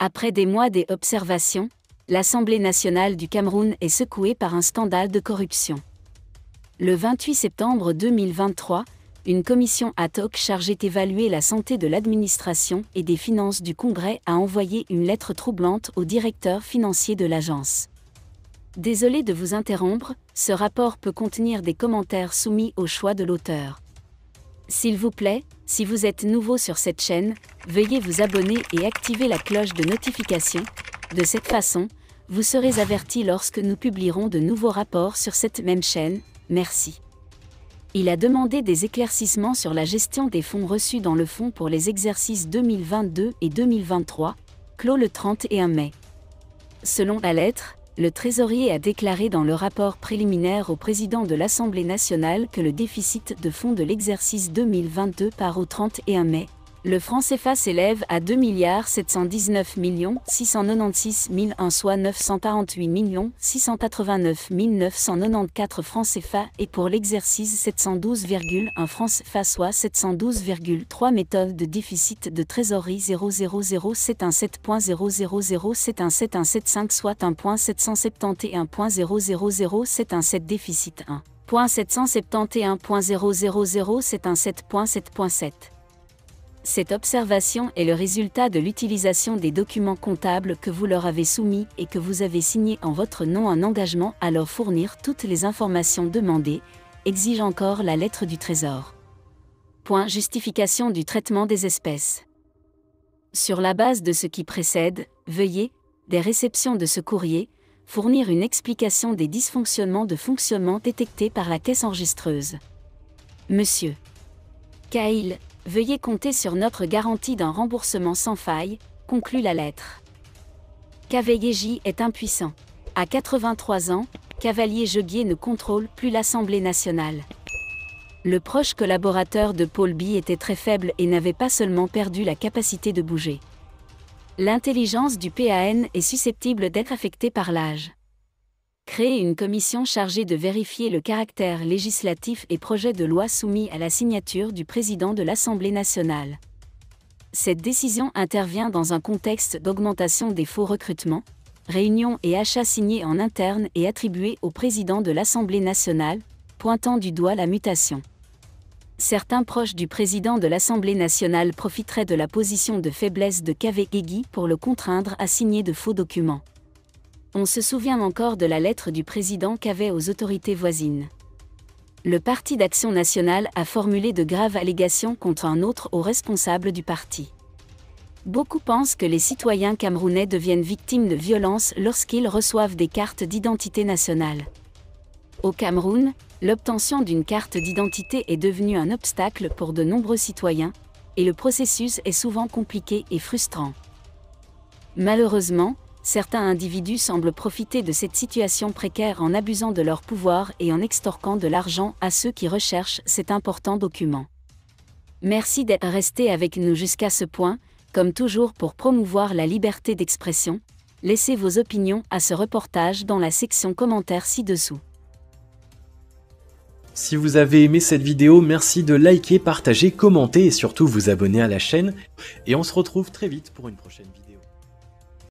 Après des mois d'observation, l'Assemblée nationale du Cameroun est secouée par un scandale de corruption. Le 28 septembre 2023, une commission ad hoc chargée d'évaluer la santé de l'administration et des finances du Congrès a envoyé une lettre troublante au directeur financier de l'agence. Désolé de vous interrompre, ce rapport peut contenir des commentaires soumis au choix de l'auteur. S'il vous plaît, si vous êtes nouveau sur cette chaîne, veuillez vous abonner et activer la cloche de notification. De cette façon, vous serez averti lorsque nous publierons de nouveaux rapports sur cette même chaîne. Merci. Il a demandé des éclaircissements sur la gestion des fonds reçus dans le fonds pour les exercices 2022 et 2023, clos le 31 mai. Selon la lettre, le trésorier a déclaré dans le rapport préliminaire au président de l'Assemblée nationale que le déficit de fonds de l'exercice 2022 part au 31 mai. Le franc CFA s'élève à 2 719 696 001, soit 948 689 994 francs CFA, et pour l'exercice 712,1 francs CFA, soit 712,3. Méthode de déficit de trésorerie 000717000717175, soit 1.771.00071.717 déficit 1.771.0007177.7.7. Cette observation est le résultat de l'utilisation des documents comptables que vous leur avez soumis et que vous avez signé en votre nom un engagement à leur fournir toutes les informations demandées, exige encore la lettre du Trésor. Justification du traitement des espèces. Sur la base de ce qui précède, veuillez, des réceptions de ce courrier, fournir une explication des dysfonctionnements de fonctionnement détectés par la caisse enregistreuse. Monsieur Cahill, veuillez compter sur notre garantie d'un remboursement sans faille, conclut la lettre. Cavalier est impuissant. À 83 ans, Cavalier Joguier ne contrôle plus l'Assemblée nationale. Le proche collaborateur de Paul Biya était très faible et n'avait pas seulement perdu la capacité de bouger. L'intelligence du PAN est susceptible d'être affectée par l'âge. Créer une commission chargée de vérifier le caractère législatif et projet de loi soumis à la signature du président de l'Assemblée nationale. Cette décision intervient dans un contexte d'augmentation des faux recrutements, réunions et achats signés en interne et attribués au président de l'Assemblée nationale, pointant du doigt la mutation. Certains proches du président de l'Assemblée nationale profiteraient de la position de faiblesse de Cavalier pour le contraindre à signer de faux documents. On se souvient encore de la lettre du président Cavalier aux autorités voisines. Le Parti d'Action nationale a formulé de graves allégations contre un autre haut responsable du parti. Beaucoup pensent que les citoyens camerounais deviennent victimes de violences lorsqu'ils reçoivent des cartes d'identité nationale. Au Cameroun, l'obtention d'une carte d'identité est devenue un obstacle pour de nombreux citoyens, et le processus est souvent compliqué et frustrant. Malheureusement, certains individus semblent profiter de cette situation précaire en abusant de leur pouvoir et en extorquant de l'argent à ceux qui recherchent cet important document. Merci d'être resté avec nous jusqu'à ce point. Comme toujours, pour promouvoir la liberté d'expression, laissez vos opinions à ce reportage dans la section commentaires ci-dessous. Si vous avez aimé cette vidéo, merci de liker, partager, commenter et surtout vous abonner à la chaîne. Et on se retrouve très vite pour une prochaine vidéo.